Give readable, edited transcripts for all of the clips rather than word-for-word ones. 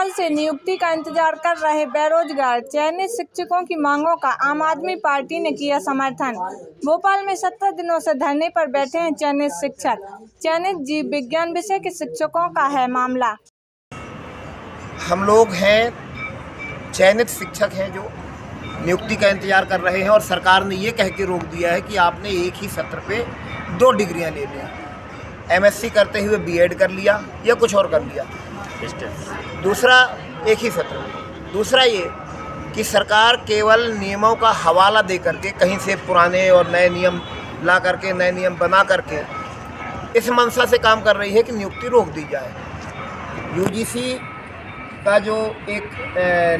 भोपाल से नियुक्ति का इंतजार कर रहे बेरोजगार चयनित शिक्षकों की मांगों का आम आदमी पार्टी ने किया समर्थन। भोपाल में 17 दिनों से धरने पर बैठे हैं चयनित शिक्षक। चयनित जीव विज्ञान विषय के शिक्षकों का है मामला। हम लोग हैं चयनित शिक्षक हैं जो नियुक्ति का इंतजार कर रहे हैं और सरकार ने ये कह के रोक दिया है कि आपने एक ही सत्र पे 2 डिग्रियां ले ली। एमएससी करते हुए बीएड कर लिया या कुछ और कर लिया, दूसरा एक ही सत्र में। दूसरा ये कि सरकार केवल नियमों का हवाला दे करके कहीं से पुराने और नए नियम ला करके नए नियम बना करके इस मंशा से काम कर रही है कि नियुक्ति रोक दी जाए। यूजीसी का जो एक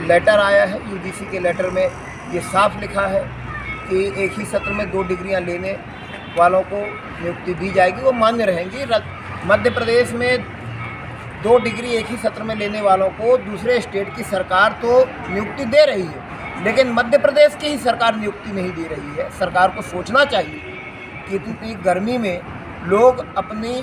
लेटर आया है, यूजीसी के लेटर में ये साफ लिखा है कि एक ही सत्र में 2 डिग्रियां लेने वालों को नियुक्ति दी जाएगी, वो मान्य रहेंगी। मध्य प्रदेश में 2 डिग्री एक ही सत्र में लेने वालों को दूसरे स्टेट की सरकार तो नियुक्ति दे रही है, लेकिन मध्य प्रदेश की ही सरकार नियुक्ति नहीं दे रही है। सरकार को सोचना चाहिए कि इतनी गर्मी में लोग अपनी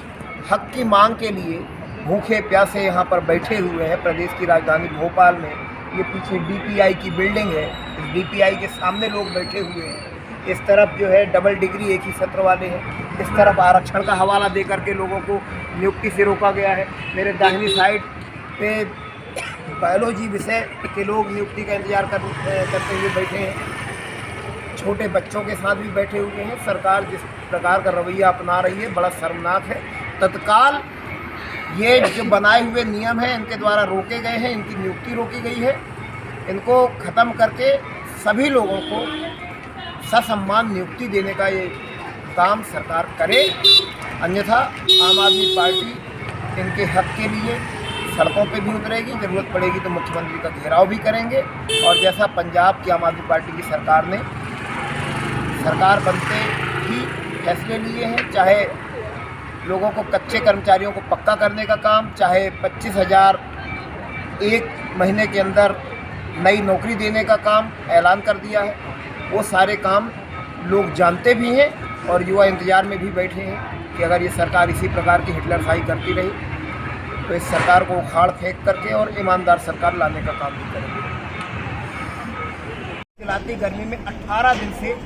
हक की मांग के लिए भूखे प्यासे यहाँ पर बैठे हुए हैं। प्रदेश की राजधानी भोपाल में ये पीछे डीपीआई की बिल्डिंग है, इस डीपीआई के सामने लोग बैठे हुए हैं। इस तरफ जो है डबल डिग्री एक ही सत्र वाले हैं, इस तरफ आरक्षण का हवाला दे करके लोगों को नियुक्ति से रोका गया है। मेरे दाहिनी साइड पे बायोलॉजी विषय के लोग नियुक्ति का इंतजार करते हुए बैठे हैं। छोटे बच्चों के साथ भी बैठे हुए हैं। सरकार जिस प्रकार का रवैया अपना रही है बड़ा शर्मनाक है। तत्काल ये जो बनाए हुए नियम हैं इनके द्वारा रोके गए हैं, इनकी नियुक्ति रोकी गई है। इनको ख़त्म करके सभी लोगों को ससम्मान नियुक्ति देने का ये काम सरकार करे, अन्यथा आम आदमी पार्टी इनके हक के लिए सड़कों पे भी उतरेगी, ज़रूरत पड़ेगी तो मुख्यमंत्री का घेराव भी करेंगे। और जैसा पंजाब की आम आदमी पार्टी की सरकार ने सरकार बनते ही फैसले लिए हैं, चाहे लोगों को कच्चे कर्मचारियों को पक्का करने का काम, चाहे 25,000 एक महीने के अंदर नई नौकरी देने का काम ऐलान कर दिया है। वो सारे काम लोग जानते भी हैं और युवा इंतजार में भी बैठे हैं कि अगर ये सरकार इसी प्रकार की हिटलरशाही करती रही तो इस सरकार को उखाड़ फेंक करके और ईमानदार सरकार लाने का काम भी करेंगे। चिल्लाती गर्मी में 18 दिन से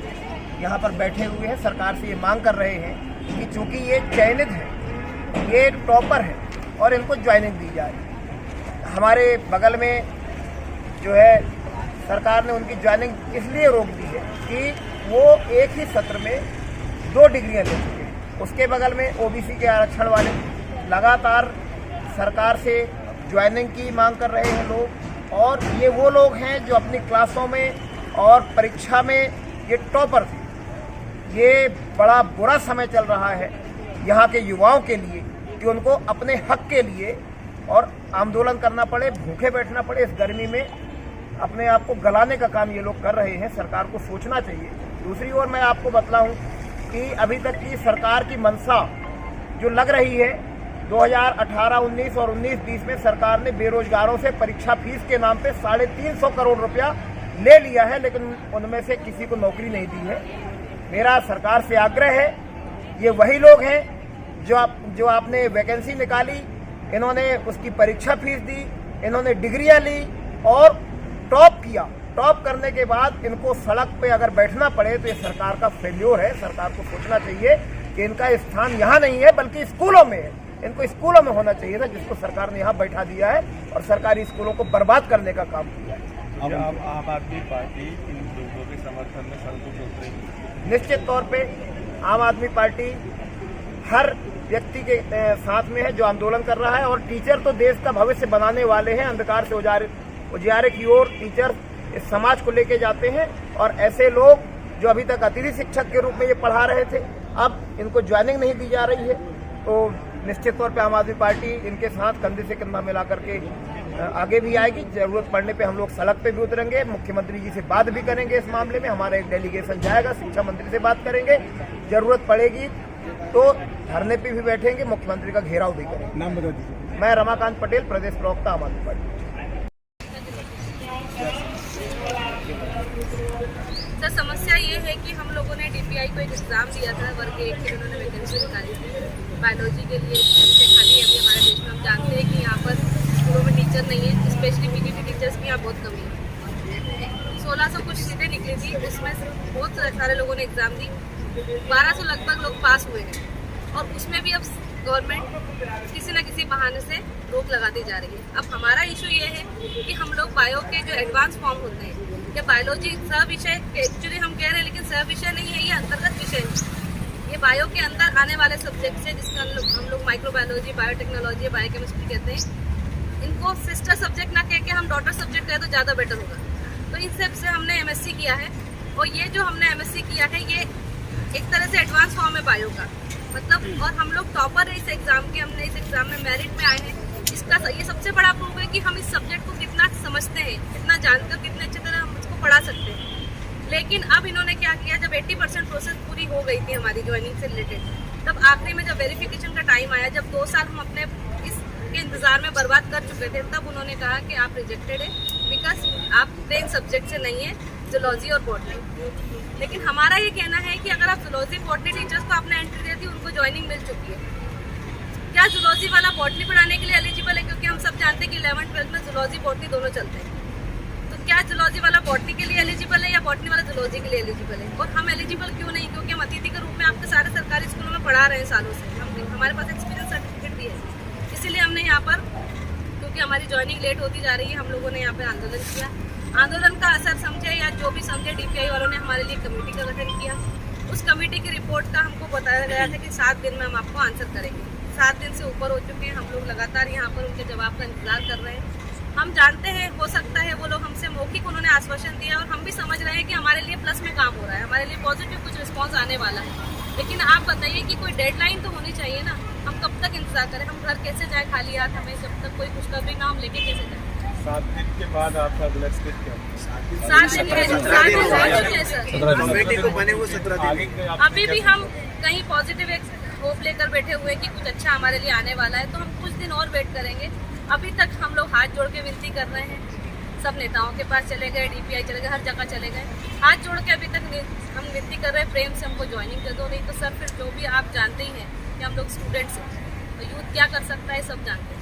यहाँ पर बैठे हुए हैं। सरकार से ये मांग कर रहे हैं कि चूँकि ये चयनित है, ये टॉपर है और इनको ज्वाइनिंग दी जाए। हमारे बगल में जो है सरकार ने उनकी ज्वाइनिंग इसलिए रोक दी है कि वो एक ही सत्र में 2 डिग्रियां ले चुके हैं। उसके बगल में ओबीसी के आरक्षण वाले लगातार सरकार से ज्वाइनिंग की मांग कर रहे हैं लोग, और ये वो लोग हैं जो अपनी क्लासों में और परीक्षा में ये टॉपर थे। ये बड़ा बुरा समय चल रहा है यहाँ के युवाओं के लिए कि उनको अपने हक के लिए और आंदोलन करना पड़े, भूखे बैठना पड़े, इस गर्मी में अपने आप को गलाने का काम ये लोग कर रहे हैं। सरकार को सोचना चाहिए। दूसरी ओर मैं आपको बतलाऊं कि अभी तक की सरकार की मंशा जो लग रही है, 2018-19 और 19-20 में सरकार ने बेरोजगारों से परीक्षा फीस के नाम पे 350 करोड़ रुपया ले लिया है, लेकिन उनमें से किसी को नौकरी नहीं दी है। मेरा सरकार से आग्रह है, ये वही लोग हैं जो आपने वैकेंसी निकाली, इन्होंने उसकी परीक्षा फीस दी, इन्होंने डिग्रियां ली और टॉप किया। टॉप करने के बाद इनको सड़क पे अगर बैठना पड़े तो ये सरकार का फेल्योर है। सरकार को सोचना चाहिए कि इनका स्थान यहाँ नहीं है बल्कि स्कूलों में है। इनको स्कूलों में होना चाहिए था, जिसको सरकार ने यहाँ बैठा दिया है और सरकारी स्कूलों को बर्बाद करने का काम किया है। अब आम आदमी पार्टी इन लोगों के समर्थन में सड़कों पर उतरेगी। निश्चित तौर पर आम आदमी पार्टी हर व्यक्ति के साथ में है जो आंदोलन कर रहा है, और टीचर तो देश का भविष्य बनाने वाले हैं। अंधकार से उजियारे की ओर टीचर इस समाज को लेके जाते हैं, और ऐसे लोग जो अभी तक अतिथि शिक्षक के रूप में ये पढ़ा रहे थे, अब इनको ज्वाइनिंग नहीं दी जा रही है, तो निश्चित तौर पे आम आदमी पार्टी इनके साथ कंधे से कंधा मिला करके आगे भी आएगी। जरूरत पड़ने पे हम लोग सड़क पे भी उतरेंगे, मुख्यमंत्री जी से बात भी करेंगे। इस मामले में हमारा एक डेलीगेशन जाएगा, शिक्षा मंत्री से बात करेंगे, जरूरत पड़ेगी तो धरने पे भी बैठेंगे, मुख्यमंत्री का घेराव भी करेंगे। नाम बता दीजिए। मैं रमाकांत पटेल, प्रदेश प्रवक्ता आम आदमी पार्टी। सर, समस्या ये है कि हम लोगों ने डीपीआई को एक एग्जाम दिया था, वर्ग 1 के उन्होंने वैकेंसी निकाली थी बायोलॉजी के लिए, खाली है अभी हमारे देश में। हम जानते हैं कि यहाँ पर स्कूलों में टीचर नहीं है, स्पेशली पीजीटी टीचर्स की यहाँ बहुत कमी है। 1600 कुछ सीटें निकली थी, उसमें से बहुत सारे लोगों ने एग्ज़ाम दी, 1200 लगभग लोग पास हुए हैं, और उसमें भी अब गवर्नमेंट किसी न किसी बहाने से रोक लगाती जा रही है। अब हमारा इशू ये है कि हम लोग बायो के जो एडवांस फॉर्म होते हैं या बायोलॉजी सह विषय, एक्चुअली हम कह रहे हैं लेकिन सह विषय नहीं है, ये अंतर्गत विषय है। ये बायो के अंदर आने वाले सब्जेक्ट्स है जिसका हम लोग माइक्रोबायोलॉजी, बायोटेक्नोलॉजी, बायोकेमिस्ट्री कहते हैं। इनको सिस्टर सब्जेक्ट ना कह के हम डॉटर सब्जेक्ट कहें तो ज़्यादा बेटर होगा। तो इन सब से हमने एमएससी किया है, और ये जो हमने एमएससी किया है ये एक तरह से एडवांस फॉर्म है बायो का, मतलब, और हम लोग टॉपर है इस एग्ज़ाम के। हमने इस एग्ज़ाम में मेरिट में आए हैं। इसका ये सबसे बड़ा प्रूफ है कि हम इस सब्जेक्ट को कितना समझते हैं, कितना जानते हैं, कितने अच्छी तरह हम उसको पढ़ा सकते हैं। लेकिन अब इन्होंने क्या किया, जब 80% प्रोसेस पूरी हो गई थी हमारी ज्वाइनिंग से रिलेटेड, तब आखिरी में जब वेरिफिकेशन का टाइम आया, जब 2 साल हम अपने इसके इंतज़ार में बर्बाद कर चुके थे, तब उन्होंने कहा कि आप रिजेक्टेड है बिकॉज आप प्लेन सब्जेक्ट से नहीं है, जूलॉजी और बॉटनी। लेकिन हमारा ये कहना है कि अगर आप जूलॉजी बॉटनी टीचर्स को आपने एंट्री दी थी, उनको ज्वाइनिंग मिल चुकी है, क्या जूलॉजी वाला बॉटनी पढ़ाने के लिए एलिजिबल है? क्योंकि हम सब जानते हैं कि 11th-12th में जूलॉजी बॉटनी दोनों चलते हैं। तो क्या जूलॉजी वाला बॉटनी के लिए एलिजिबल है या बॉटनी वाला जूलॉजी के लिए एलिजिबल है? और हम एलिजिबल क्यों नहीं? क्योंकि हम अतिथि के रूप में आपके सारे सरकारी स्कूलों में पढ़ा रहे हैं सालों से, हमारे पास एक्सपीरियंस सर्टिफिकेट भी है। इसीलिए हमने यहाँ पर, क्योंकि हमारी ज्वाइनिंग लेट होती जा रही है, हम लोगों ने यहाँ पर आंदोलन किया। आंदोलन का असर समझे या जो भी समझे, डीपीआई वालों ने हमारे लिए कमेटी का गठन किया। उस कमेटी की रिपोर्ट का हमको बताया गया था कि 7 दिन में हम आपको आंसर करेंगे। 7 दिन से ऊपर हो चुके हैं, हम लोग लगातार यहाँ पर उनके जवाब का इंतजार कर रहे हैं। हम जानते हैं, हो सकता है वो लोग हमसे मौखिक उन्होंने आश्वासन दिया, और हम भी समझ रहे हैं कि हमारे लिए प्लस में काम हो रहा है, हमारे लिए पॉजिटिव कुछ रिस्पॉन्स आने वाला है। लेकिन आप बताइए कि कोई डेडलाइन तो होनी चाहिए ना। हम कब तक इंतजार करें? हम घर कैसे जाए खाली हाथ? हमें जब तक कोई खुशखबरी ना हम लेके कैसे जाए? 7 दिन के बाद आपका अगला स्टेप क्या होगा? 7 दिन हो चुके हैं सर। कमेटी को बने हुए 17 दिन। अभी भी हम कहीं पॉजिटिव एक होप लेकर बैठे हुए हैं कि कुछ अच्छा हमारे लिए आने वाला है, तो हम कुछ दिन और वेट करेंगे। अभी तक हम लोग हाथ जोड़ के विनती कर रहे हैं, सब नेताओं के पास चले गए, डीपीआई चले गए, हर जगह चले गए, हाथ जोड़ के अभी तक हम विनती कर रहे हैं, प्रेम से हमको ज्वाइनिंग कर दो। नहीं तो सर फिर जो भी आप जानते ही हैं कि हम लोग स्टूडेंट्स हैं, तो यूथ क्या कर सकता है सब जानते हैं।